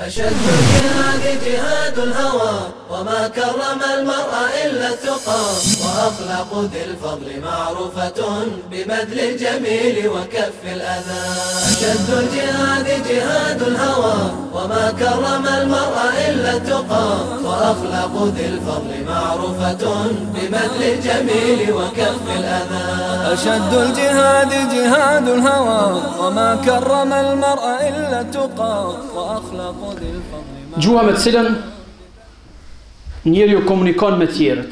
أشد الجهاد جهاد الهوى وما كرم المرء إلا التقى وأخلاق ذي الفضل معروفة ببذل الجميل وكف الأذى أشد الجهاد جهاد الهوى وما كرم المرء إلا التقى وأخلاق ذي الفضل معروفة ببذل الجميل وكف الأذى أشد الجهاد جهاد الهوى وما كرم المرء إلا التقى وأخلاق ذي الفضل. Gjuha me të cilën njeriu komunikon me tjerët,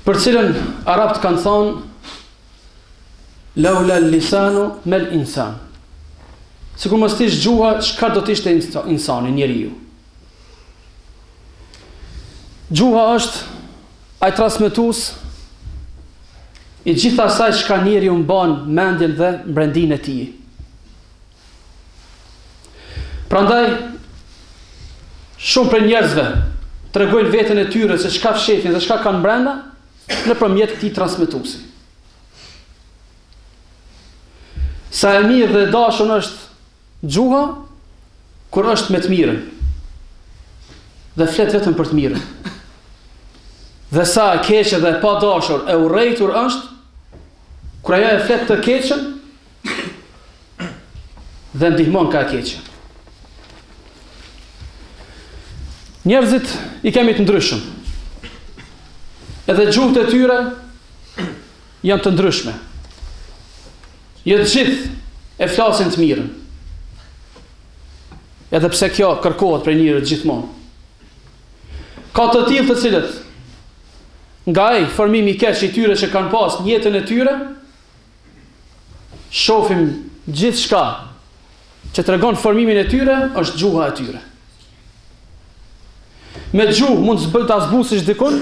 për cilën arabët kanë thonë laula lisanu mel insan, sikur mos tish gjuha, çka do të ishte insani, njeriu. Gjuha është ai transmetues i gjithë asaj çka njeriu mban mendjen dhe brendin e tij. Prandaj shumë për njerëzve tregojnë veten e tyre se çka fshehin dhe çka kanë brenda nëpërmjet këtij transmetuesi. Sa e mirë dhe dashur është gjuha kur është me të mirën dhe flet vetëm për të mirën. Dhe sa e keqe dhe pa dashur e urrejtur është kur ajo e flet të keqen dhe ndihmon ka e keqen. Njerëzit i kemi të ndryshëm. Edhe gjuhët e tyre janë të ndryshme. Jo të gjithë e flasin të mirën. Edhe pse kjo kërkohet prej njerëzve gjithmonë. Ka të tillë të cilët nga ai formimi i keq i tyre që kanë pas në jetën e tyre, shohim gjithçka që tregon formimin e tyre është gjuha e tyre. Me gjuhë mund të zbusësh dikun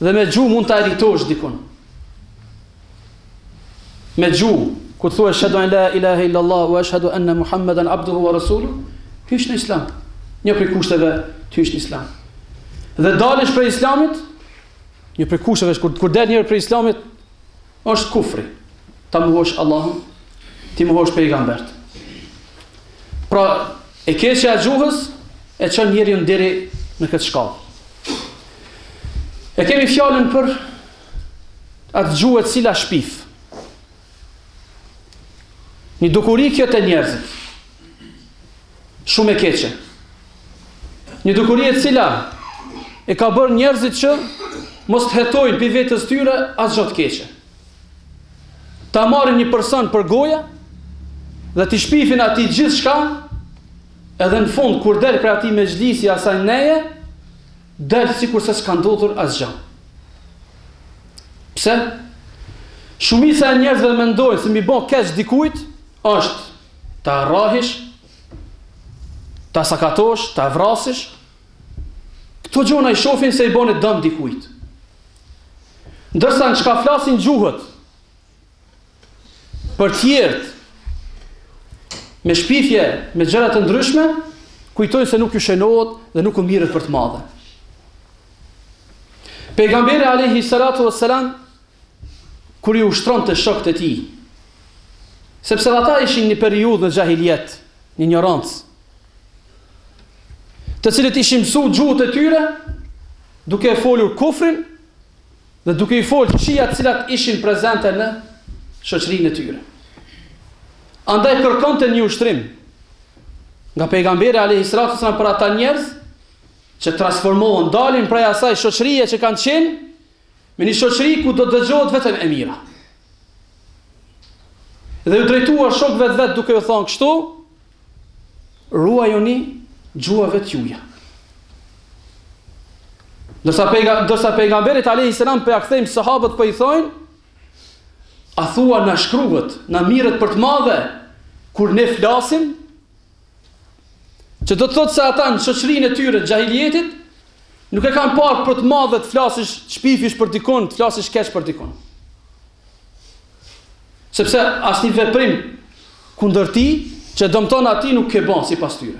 dhe me gjuhë mund të irritosh dikun. Me gjuhë, kur thua ashhadu an la ilaha illa Allah wa ashhadu anna Muhammadan abduhu wa rasuluhu, hysh në Islam. Një prej kushteve të hysh në Islam. Dhe dalësh prej Islamit, një prej kushteve kur del njëri prej Islamit është kufri. Ta mohosh Allahun, ti mohosh pejgambert. Pra, e keqja e gjuhës e çon njeriu deri në këtë shkallë. E kemi fjalën për atë gjuhë e cila shpif. Një dukuri kjo të njerëzit. Shumë e keqe. Një dukuri e cila e ka bërë njerëzit që mos të hetojnë për vetës tyre as gjë të keqe. Ta marrin një person për goja dhe t'i shpifin atij gjithçka. Edhe në fund, kur del për ati me xhlisi asaj neje, del sikur se s'ka ndodhur asgjë. Pse? Shumica e njerëzve mendojnë se mi bën keq dikujt është ta rrahish, ta sakatosh, ta vrasësh. Këto gjëra i shohin se i bën dëm dikujt. Ndërsa në çka flasin gjuhët për tjerët, me shpifje, me gjëra të ndryshme, kujtojnë se nuk ju shënohet dhe nuk u mirët për të madhe. Pejgamberi alayhi salatu wassalam kur i ushtron të shokët e tij, sepse ata ishin një periudhë në xahiliet, një ignorancë, të cilët ishin mësuar gjuhët e tyre, duke e folur kufrin dhe duke i folur çija të cilat ishin prezente në shoqërinë e tyre. Andaj kërkonte një ushtrim nga pejgamberi alayhi salatu wasallam për ata njerëz që transformohen, dalin prej asaj shoqërie që kanë qenë me një shoqëri ku do të dëgjohet vetëm e mira. Dhe u drejtuar shokëve vet duke u thënë kështu: ruajuni gjuhëve të juaja. Dorsa pejgamberit alayhi salam për ja kthejmë sahabët po i thonë: a thua na shkruhet, na mirët për të madhe kur ne flasim? Që do të thotë se ata në shoqërinë e tyre të xahilietit nuk e kanë parë për të madhe të flasësh, shpifish për dikun, të flasësh keq për dikun. Sepse asnjë veprim kundër ti që dëmton atij nuk e bën sipas tyre.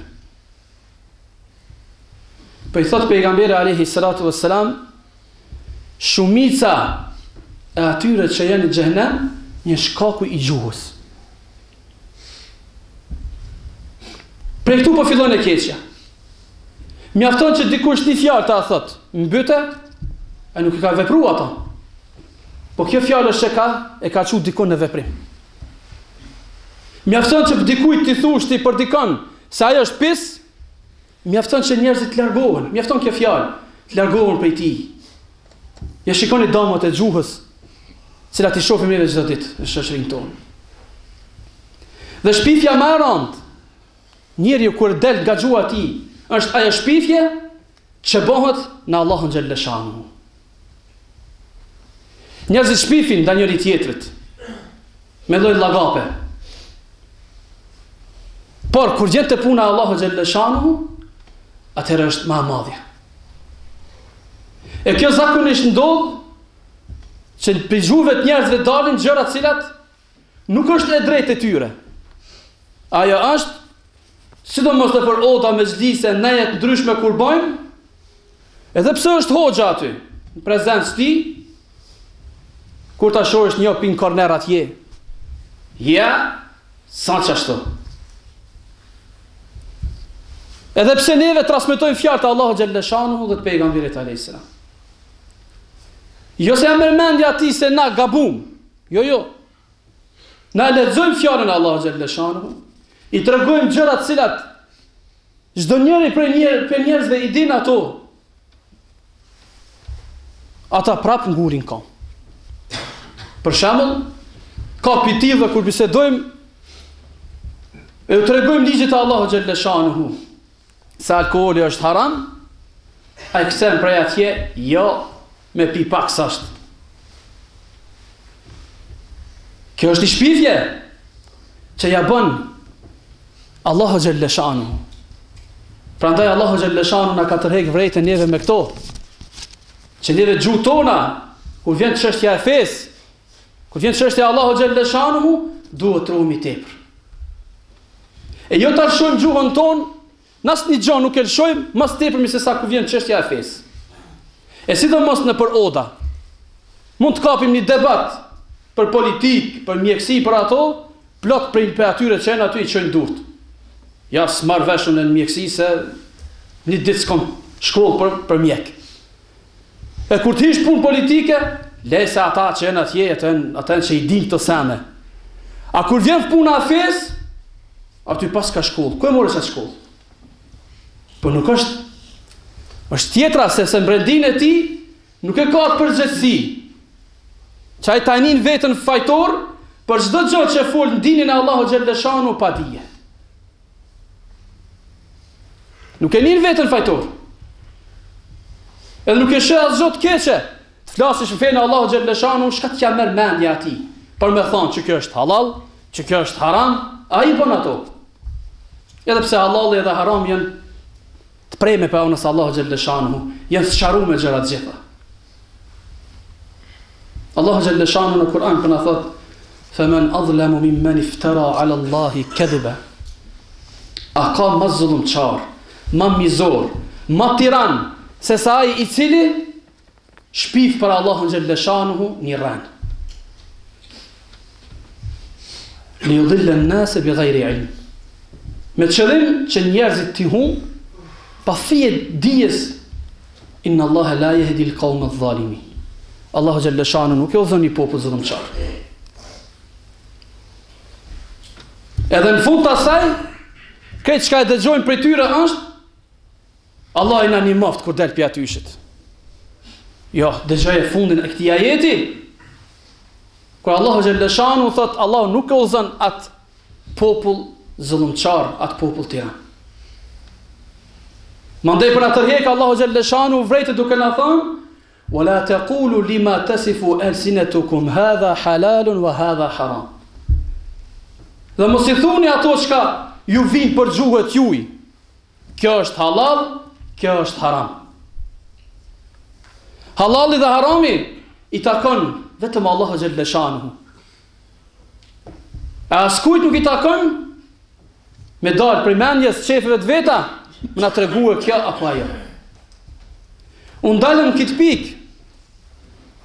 Po i thot pejgamberi alayhi salatu wassalam, shumica e atyre që janë në xhenem një shkaku i gjuhës. Prej këtu po fillon e keqja. Mjafton që dikush një fjalë ta thot, mbyte, ai nuk i ka vepruar ato. Po kjo fjalë është e ka çu dikon në veprim. Mjafton që dikujt ti thush ti për dikon se ajo është pis, mjafton që njerëzit të largohen. Mjafton kjo fjalë, të largohen prej tij. Ja shikoni damat e gjuhës, cilat i shohim neve çdo ditë në shoqërinë tonë. Dhe shpifja më e rëndë, njeriu kur del nga gjuha e tij, është ajo shpifje që bëhet në Allahun xhallal shanu. Njerëzit shpifin nda njëri tjetrit me lloj llagape. Por kur gjen të puna Allahu xhallal shanu, atëherë është më e madhe. E kjo zakonisht ndodh që për gjuhëve të njerëzve dalin gjëra të cilat nuk është e drejtë e tyre. Ajo është, sidomos të për oda me zhlise, nejet ndryshme kur bojmë, edhe pse është hoxha aty, në prezencë ti, kur ta shohësh një pin korner atje, ja, sa qashtu. Edhe pse neve transmetojmë fjalë të Allahu xhallal shanu dhe të pejgamberit alayhis salam. Jo se jam mendja ati se na gabum. Jo. Na lexojmë fjalën e Allahu xhallal shanu, i tregojmë gjërat cilat çdo njeri për njerëzve i din ato. Ata prap ngurin kam. Për shembull, ka pitive kur bisedojmë e u tregojmë ligjet e Allahu xhallal shanu. Se alkoholi është haram, a i kësen prej atje, jo, me pi pak sashtë. Kjo është i shpifje që ja bën Allahu xhallal shanu. Prandaj Allahu xhallal shanu na ka tërheq vrejtën neve me këto. Që neve gjuhë tona, kur vjen çështja e fesë, kur vjen çështja e Allahu xhallal shanu, duhet të ruhemi tepër. E jo ta shohim gjuhën tonë, nas një gjë nuk e lëshojmë, mas tepërmi se sa ku vjen çështja e fesë. E sidomos në për oda. Mund të kapim një debat për politikë, për mjekësi, për ato, plot për atyre që janë aty i çojnë durt. Ja s'marr veshun në mjekësi se një ditë s'kam shkollë për mjek. E kur të hish punë politike, lese ata që janë atje, ata që i din këto seme. A kur vjen puna e fesë, aty pas ka shkollë. Ku e morësh atë shkollë? Po nuk është tjetra se mbrendin e ti nuk e ka të përgjithësi. Qaj tajnin vetën fajtor për çdo gjë që fol në dinin e Allahu xhallal shanu pa dije. Nuk e nin vetën fajtor. Edhe nuk e sheh asgjë të keqe. Të flasësh në fenë e Allahu xhallal shanu, shka të merr mendja ati. Për me thonë që kjo është halal, që kjo është haram, ai bën ato. Edhe pse halali edhe haram janë të prejme për onës Allahu xhallal shanu, janë të sharu me gjërat gjitha. Allahu xhallal shanu në Kur'an për në thot, فَمَنْ أَظْلَمُ مِمَّنِ افْتَرَى عَلَى اللَّهِ كَذِبًا. A ka më zullumçar, më mizor, më tiran, se sa ai i cili shpif për Allahun xhallal shanu një ran. لِيُضِلَّ النَّاسَ بِغَيْرِ عِلْمٍ. Me qëllim që njerëzit t'i humb pa fije dijes, inna Allah la yahdi al-qawma adh-dhalimin. Allahu xhallal shanu nuk e udhëzon një popull zullumçar. Edhe në fund të asaj, këtë çka e dëgjojmë prej tyre është Allah i na nimoft kur del pja tyshit. Jo, dëgjoje fundin e këtij ajeti. Kur Allahu xhallal shanu thot Allah nuk e udhëzon atë popull zullumçar, atë popull tiran. Mandej për atë tërhek Allahu xhallal shanu vrejtë duke na thënë وَلَا تَقُولُوا لِمَا تَصِفُ أَلْسِنَتُكُمْ هَذَا حَلَالٌ وَهَذَا حَرَامٌ. Dhe mos I thuni ato çka ju vijnë për gjuhët juaj. Kjo është halal, kjo është haram. Halali dhe harami I takon vetëm Allahu xhallal shanu. Askujt nuk I takon me dalë prej mendjes çefeve të veta, më na tregue kjo apo ajo. Unë dalëm këtë pikë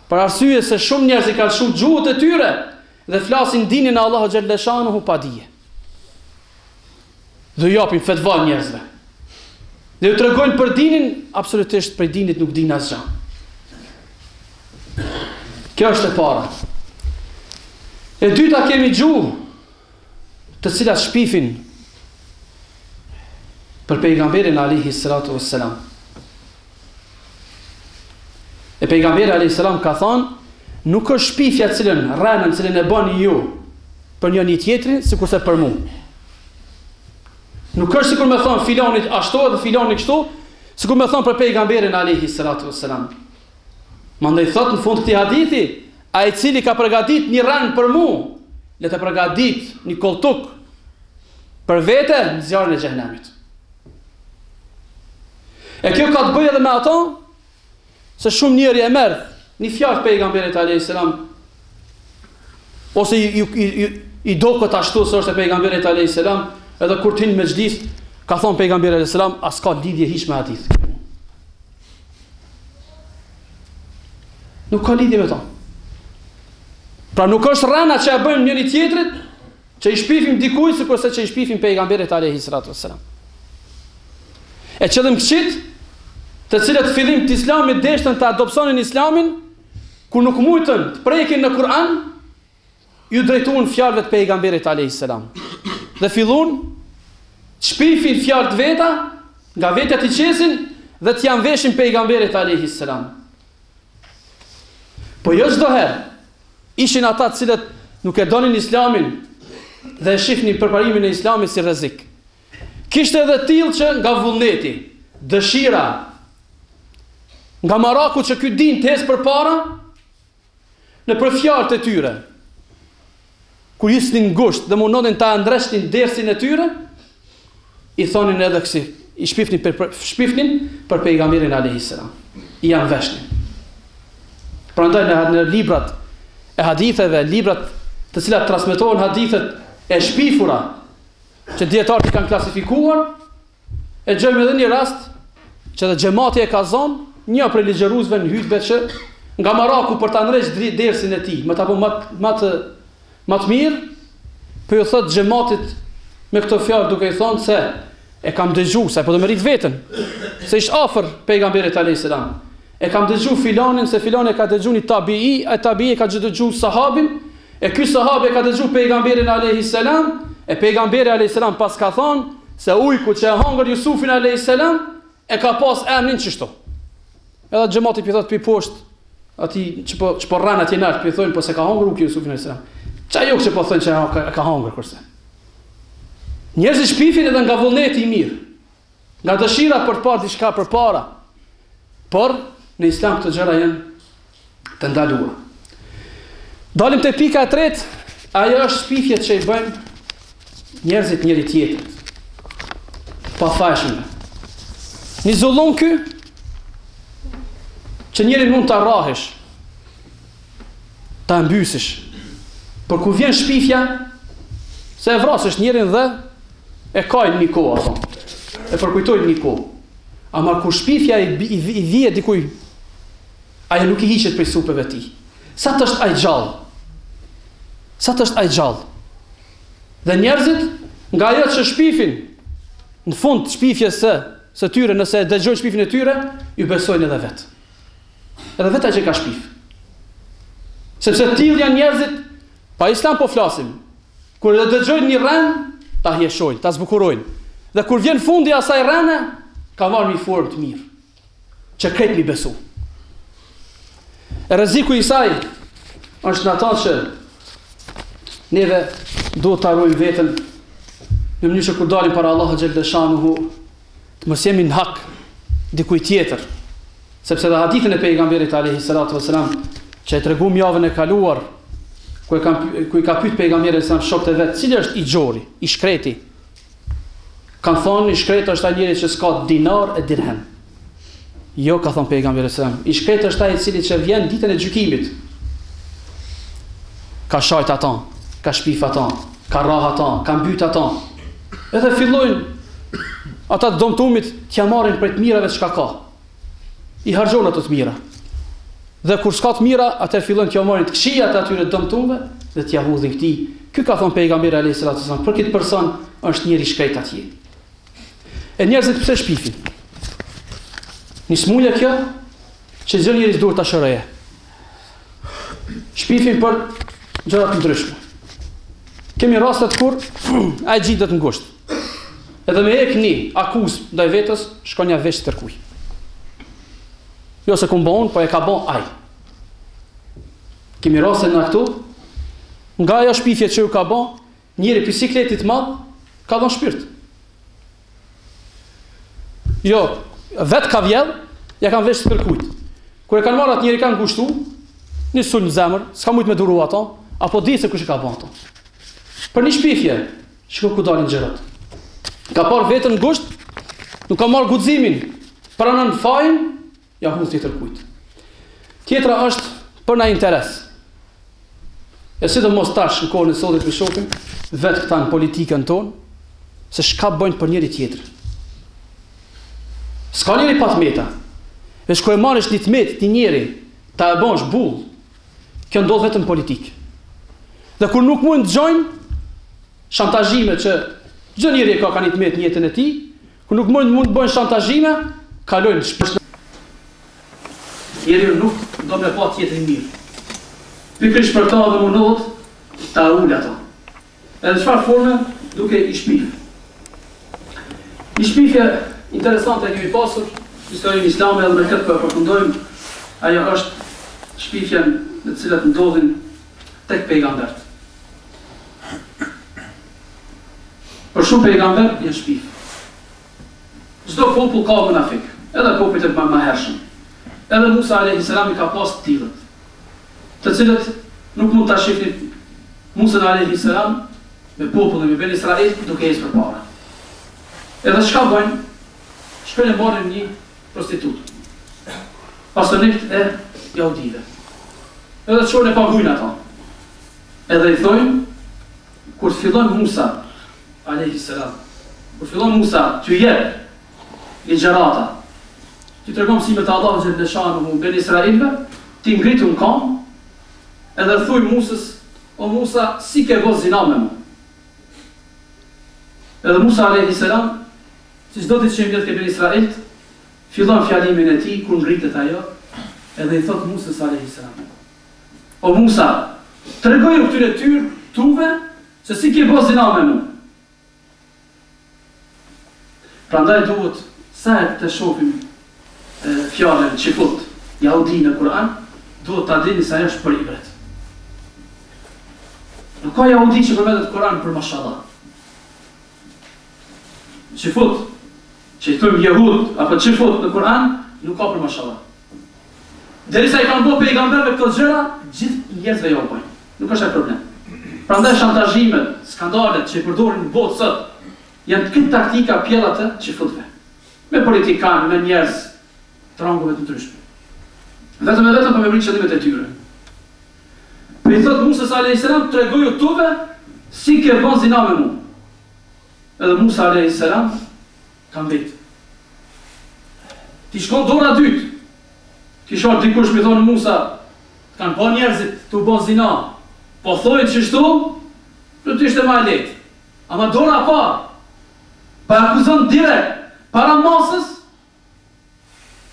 për arsye se shumë njerëz I kanë shumë gjuhët e tyre dhe flasin dinin e Allahu xhallal shanu pa dije. Dhe ju japin fetva njerëzve. Dhe ju tregojnë për dinin, absolutisht për dinit nuk din asgjë. Kjo është e para. E dyta, kemi gjuhë të cilat shpifin për pejgamberin alayhi salatu wassalam. E pejgamberi alayhi salam ka thonë, nuk është shpifja rënën cilën e bani ju për një tjetrin, sikurse për mua. Nuk është sikur me thonë filonit ashtu dhe filonit kështu, sikur me thonë për pejgamberin alayhi salatu wassalam. Mandej thot në fund këtij hadithi, ai cili ka përgatit një rënë për mua, le të përgatit një koltuk për vete në zjarrin e xhenemit. E kjo ka të bëjë edhe me ato, se shumë njeri e merr një fjalë pejgamberit alayhi salam, ose i do këtë ashtu se është e pejgamberit alayhi salam, edhe kur tin me xhdis, ka thonë pejgamberi alayhi salam, as ka lidhje hiç me hadith. Nuk ka lidhje me to. Pra nuk është rana që e bëjmë njëri tjetrit, që i shpifim dikujt sikurse që i shpifim pejgamberit alayhi salatu wassalam. E qëllim këqit, të cilët fillim të islamit deshtën të adopsonin islamin, kur nuk mujtën të prekin në Kur'an, ju drejtuan fjalëve të pejgamberit alayhi salam. Dhe fillun të shpifin fjalë të veta, nga vetja të qesin, dhe të janë veshin pejgamberit alayhi salam. Po jo çdo herë ishin ata të cilët nuk e donin islamin dhe e shihnin përparimin e islamit si rrezik. Kishte edhe tillë që nga vullneti, dëshira, nga maraku që ky din të ecë përpara, në për fjalët e tyre, kur isnin ngusht dhe mundonin ta ndreshnin dersin e tyre, i thonin edhe kësi, i shpifnin për pejgamberin alayhi salam. I janë veshnin. Prandaj në librat e haditheve, librat të cilat transmetohen hadithet e shpifura, që dietarët i kanë klasifikuar, e gjejmë edhe një rast që dhe xhamati e ka zonë, një prej ligjëruesve në hutbë që nga maraku për ta ndresh dersin e tij, më të apo më të mirë, po ju thot xhamatit me këtë fjalë duke i thonë se e kam dëgjuar, se po do më rit veten, se ish afër pejgamberit alayhis salam. E kam dëgjuar filanin, se filani e ka dëgjuar një tabii, e tabii ka dëgjuar sahabin, e ky sahabi e ka dëgjuar pejgamberin alayhis salam, e pejgamberi alayhis salam pas ka thonë se ujku që e hangër Jusufin alayhis salam e ka pas emrin çështo. Edhe xhamati i thot pi poshtë, aty ç'po rran atje nalt, i thonë po se ka hangër ujku Jusufin alayhis salam. Çajo që po thonë që ka hangër kurse. Njerëzit shpifin edhe nga vullneti i mirë, nga dëshira për të parë diçka përpara. Por në islam këto gjëra janë të ndaluara. Dalim te pika e tretë, ajo është shpifjet që i bëjnë njerëzit njëri tjetrit. Pa fashme. Një zullum ky që njëri mund ta rrahesh, ta mbysysh. Por kur vjen shpifja, se e vrasësh njërin dhe e kajnë një kohë ato. E përkujtojnë një kohë. Ama kur shpifja i vije dikuj, ajo nuk i hiqet prej supeve ti. Sa të është ai gjallë? Sa të është ai gjallë? Dhe njerëzit, nga ajo që shpifin, në fund shpifjes së tyre, nëse e dëgjojnë shpifin e tyre, ju besojnë edhe vetë. Edhe vetë ai që ka shpif. Sepse tillë janë njerëzit, pa islam po flasim. Kur e dëgjojnë një rën, ta hieshojnë, ta zbukurojnë. Dhe kur vjen fundi asaj rëne, ka marrë një formë të mirë, që kretë mi besu. E rreziku i saj është në ata që neve duhet të arrojmë veten në mënyrë që kur dalim para Allahu xhel shanuhu të mos jemi në hak dikujt tjetër, sepse dhe hadithin e pejgamberit alayhi salatu wasalam që e treguam javën e kaluar, ku i ka pyet pejgamberi sa shokët e vet, cili është i gjori, i shkreti. Kanë thonë i shkretë është ai njeri që s'ka dinar e dirhem. Jo, ka thonë pejgamberi sallallahu alajhi wasallam, i shkretë është ai i cili që vjen ditën e gjykimit. Ka shajt ata, ka shpif ata, ka rrah ata, ka mbyt ata. Edhe fillojnë ata të domtumit t'ja marrin prej të mirave çka ka. I harxhon ato të mira. Dhe kur s'ka të mira, atë fillojnë t'ja marrin të këqijat atyre të domtumve dhe t'ja hudhin këtij. Ky ka thonë pejgamberi alayhi salatu wasallam, për këtë person është njëri shkret atje. E njerëzit pse shpifin? Një smulje kjo që gjë njerëz duhet ta shëroje. Shpifin për gjëra të ndryshme. Kemi rastet kur ai gjitet në gusht. Edhe me ek një akuzë ndaj vetës, shkon ja vesh tërkuj. Jo se kum bon, po e ka bon ai. Kemi raste në këtu, nga ajo shpifje që u ka bon, njëri bisikletit madh ka dhënë shpirt. Jo, vet ka vjedh, ja kanë vesh tërkujt. Kur e kanë marrë atë njëri kanë ngushtu, një sul në zemër, s'ka mujt me duru ato, apo di se kush e ka bon ato. Për një shpifje, shiko ku dalin gjërat. Ka parë vetën në gusht, nuk ka marrë guximin, pranën fajin, ja hudh tjetër kujt. Tjetra është për na interes. E sidomos tash në kohën e sotit për shohim vetë këta në politikën tonë, se çka bëjnë për njëri tjetër. S'ka njëri pa tmeta. Veç kur e marrësh një tmet ti njëri, ta e bësh bull, kjo ndodh vetëm politik. Dhe kur nuk mund të dëgjojnë shantazhime që çdo njeri ka një tmet në jetën e tij, kur nuk mund të bëjnë shantazhime, kalojnë shpesh. Njeri nuk do me pa tjetrin mirë. Pikërisht për këta dhe mundohet ta ul ato. Edhe çfarë forme duke i shpif. Një shpifje interesante e kemi pasur historinë islame edhe me këtë po përfundojmë. Ajo është shpifja në të cilat ndodhin tek pejgambert. Për shumë pejgamber janë shpif. Çdo popull ka munafik, edhe popujt e mëhershëm. Edhe Musa alayhis salam i ka pas të tillët, të cilët nuk mund ta shihnin Musa alayhis salam me popullin e Ben Israil duke ecë përpara. Edhe çka bëjnë? Shkojnë e marrin një prostitut. Pasonikt e jahudive. Edhe çon e paguajnë ata. Edhe i thojnë kur fillon Musa alayhis salam, kur fillon Musa t'ju jep ligjerata, ti tregon mësimet e Allahut xhel leshanuhu Ben Israilve, ti ngritu në kam, edhe thuj Musës, o Musa, si ke bo zina me mu? Edhe Musa alayhis salam, si çdo ditë që mbledh ke Ben Israilt, fillon fjalimin e tij kur ngritet ajo, edhe i thot Musës alayhis salam, o Musa, tregoju këtyre tuve se si ke bo zina me mu. Prandaj duhet sa e të shohim fjalën çifut jahudi në Kur'an, duhet ta dini se ajo është për ibret. Nuk ka jahudi që përmendet Kur'an për mashallah. Çifut, që i thujmë jehud apo çifut në Kur'an, nuk ka për mashallah. Derisa i kanë bërë pejgamberëve këto gjëra, gjithë njerëzve jo bëjnë. Nuk është ai problem. Prandaj shantazhimet, skandalet që i përdorin në botë sot janë këtë taktika pjellat e çifutëve. Me politikanë, me njerëz të rangove të ndryshme. Vetëm për me vritë qëllimet e tyre. Për i thot Musa alayhis salam, tregoju tuve si ke bën zina me mu. Edhe Musa alayhis salam kanë vetë. Ti shkon dora dytë. Ti shon dikush më thonë Musa, kanë bën njerëzit të bën zina. Po thojnë çështu, do të ishte më lehtë. Ama dora pa akuzon direkt para masës,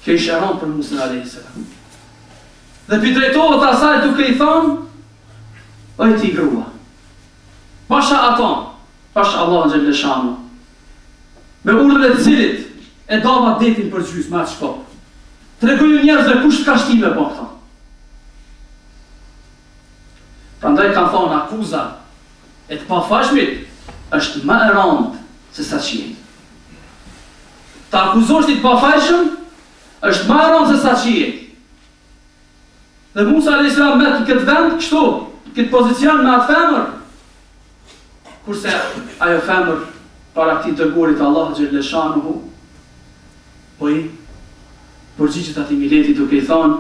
që i shëron për Musa alayhis salam. Dhe pi drejtohet asaj duke i thonë, oj ti grua, pasha aton, pasha Allah xhel leshanu, me urdhën e cilit e dava detin për gjysmë me atë shkop. Tregoju njerëzve kush ka shtime po këta. Prandaj kanë thonë akuza e të pafashmit është më e rëndë se sa qiejt. Ta akuzosh ti të pafajshëm është më e rëndë se sa qiejt. Dhe Musa alayhis salam met në këtë vend kështu, këtë pozicion me atë femër, kurse ajo femër para këtij dërguarit Allah xhel leshanuhu po i përgjigjet atij mileti duke i thënë,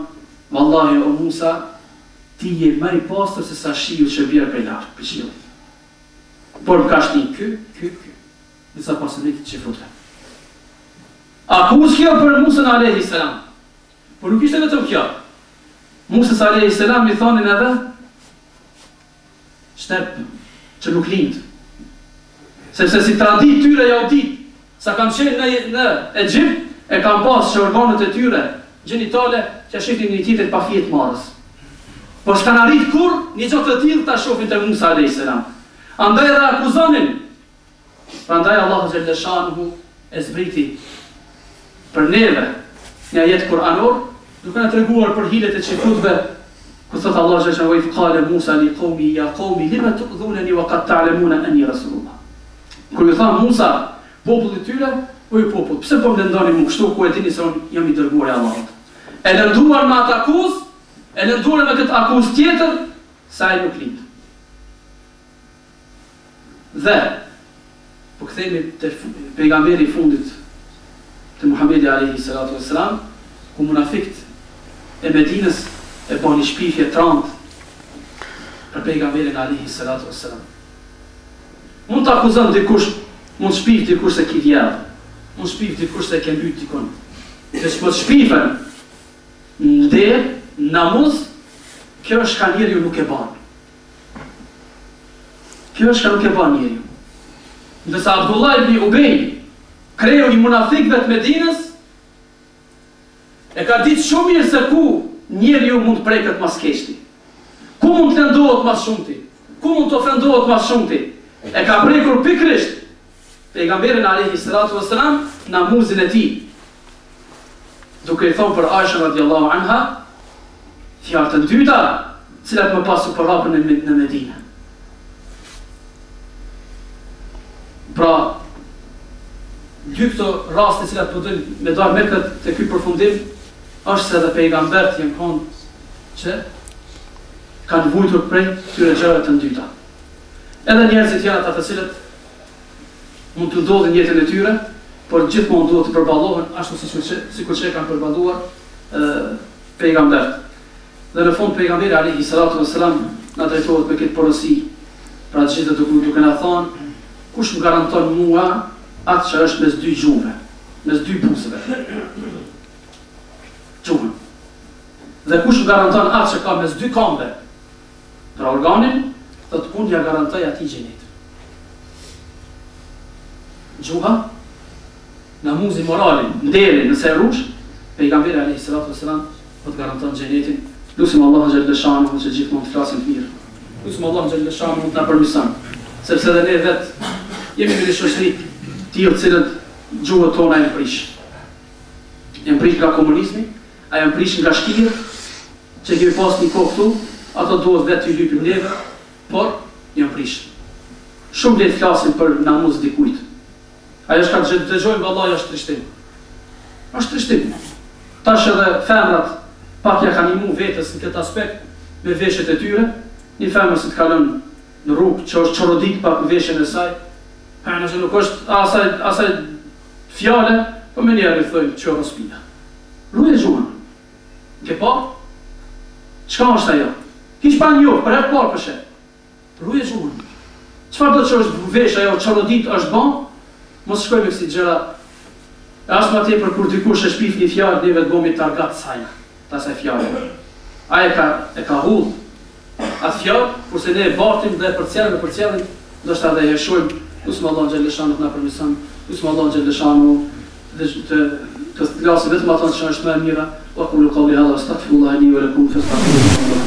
vallahi o Musa, ti je më i pastër se sa shiu që vjen prej lart, për qiellin. Por ka shtin ky, disa pasuritë që futet. Akuz kjo për Musa alayhis salam. Por nuk ishte vetëm kjo. Musa alayhis salam i thonin edhe shtep që nuk lind. Sepse si tradit tyre jahudit, Sa kanë qenë në Egjipt, e kanë pas që organet e tyre gjenitale që shifnin një tjetër pa fjet marrës. Po s'kan arrit kur një gjë të tillë ta shohin te Musa alayhis salam. Andaj edhe akuzonin. Prandaj Allahu xhallahu shanuhu e zbriti për neve një ajet kuranor, duke na treguar për hilet e çifutëve, ku thot Allah xhallahu wa qala Musa li qaumi ya qaumi lima tu'dhunani wa qad ta'lamuna anni rasulullah. Kur i tha Musa popullit tyre, o ju popull, pse po më lëndoni mu kështu ku e dini se unë jam i dërguar i Allahut? E lënduar me atë akuzë, e lënduar me këtë akuzë tjetër, sa ai nuk lind. Dhe po kthehemi te pejgamberi i fundit, te Muhamedi alayhi salatu wassalam, ku munafiqët e Medinës e bani shpifje 30 për pejgamberin alayhi salatu wassalam. Mund të akuzon dikush, mund shpif dikush se ki vjedh, mund shpif dikush se ke mbyt dikon. Dhe që po të shpifen në derë, në namuz, kjo është ka njeri ju nuk e ban. Kjo është ka nuk e ban njeri ju. Ndërsa Abdullah ibn Ubej, kreu i munafikëve të Medinës, e ka ditë shumë mirë se ku njeri ju mund preket mas keshti. Ku mund të lëndohet mas shumëti? Ku mund të ofendohet mas shumëti? E ka prekur pikrisht pejgamberin alayhi salatu wassalam namuzin e tij. Duke i thonë për Aisha radiallahu anha, fjalë të dyta, cilat më pasu për rapën në Medinë. Pra, dy këto raste cilat po dojnë me darë me këtë të ky përfundim, është se dhe pejgambert jenë konë që kanë vujtur prej këtyre gjërave të dyta. Edhe njerëzit janë ata të cilët mund të ndodhin jetën e tyre, por gjithmonë duhet të përballohen ashtu sikur që kanë përballuar pejgambert. Dhe në fund pejgamberi alayhi salatu wassalam na drejtohet me këtë porosi. Pra gjithë duke na thonë, kush më garanton mua atë që është mes dy gjuhëve, mes dy buzëve. Gjuhën. Dhe kush më garanton atë që ka mes dy këmbëve, pra organin, thotë unë ja garantoj atij gjenet. Gjuha, namuzi moralin, nderin, nëse rrush, pejgamberi alayhi salatu wassalam po të garanton xhenetin. Lutim Allahun xhallahu shanuhu që gjithmonë të flasim të mirë. Lutim Allahun xhallahu shanuhu të na përmirëson, sepse edhe ne vetë jemi në një shoqëri të tillë cilët gjuhët tona janë prish. Janë prish nga komunizmi, a janë prish nga shkirë, që kemi pas një kohë këtu, ato duhet vetë të lypim neve, por janë prish. Shumë le të flasim për namuz dikujt. Ajo shka të dëgjojmë vallahi është trishtim. Është trishtim. Tash edhe femrat pak ja kanë imu vetës në këtë aspekt me veshjet e tyre. Një femër si të kalon në rrugë që është çorodit pak veshjen e saj. Nëse nuk është asaj fjale, po me njerë i thojnë çorospina. Ruje gjuhën. Ke pa? Çka është ajo? Hiç pa njoh, për herë parë për shemb. Ruje gjuhën. Çfarë do të thosh vesh ajo çorodit është bon? Mos shkojmë kësi gjëra. As më tepër kur dikush e shpif një fjalë, neve të bëmi targat saj, ta saj fjalë. Ai e ka hull atë fjalë, kurse ne e batim dhe e përcjellim, ndoshta edhe e shohim, lutim Allahun xhallahu shanu na përmirëson, lutim Allahun xhallahu shanu dhe të flasim vetëm ato që është më e mira. Wa qulu qawli hadha astaghfirullah li wa lakum fastaghfiruhu.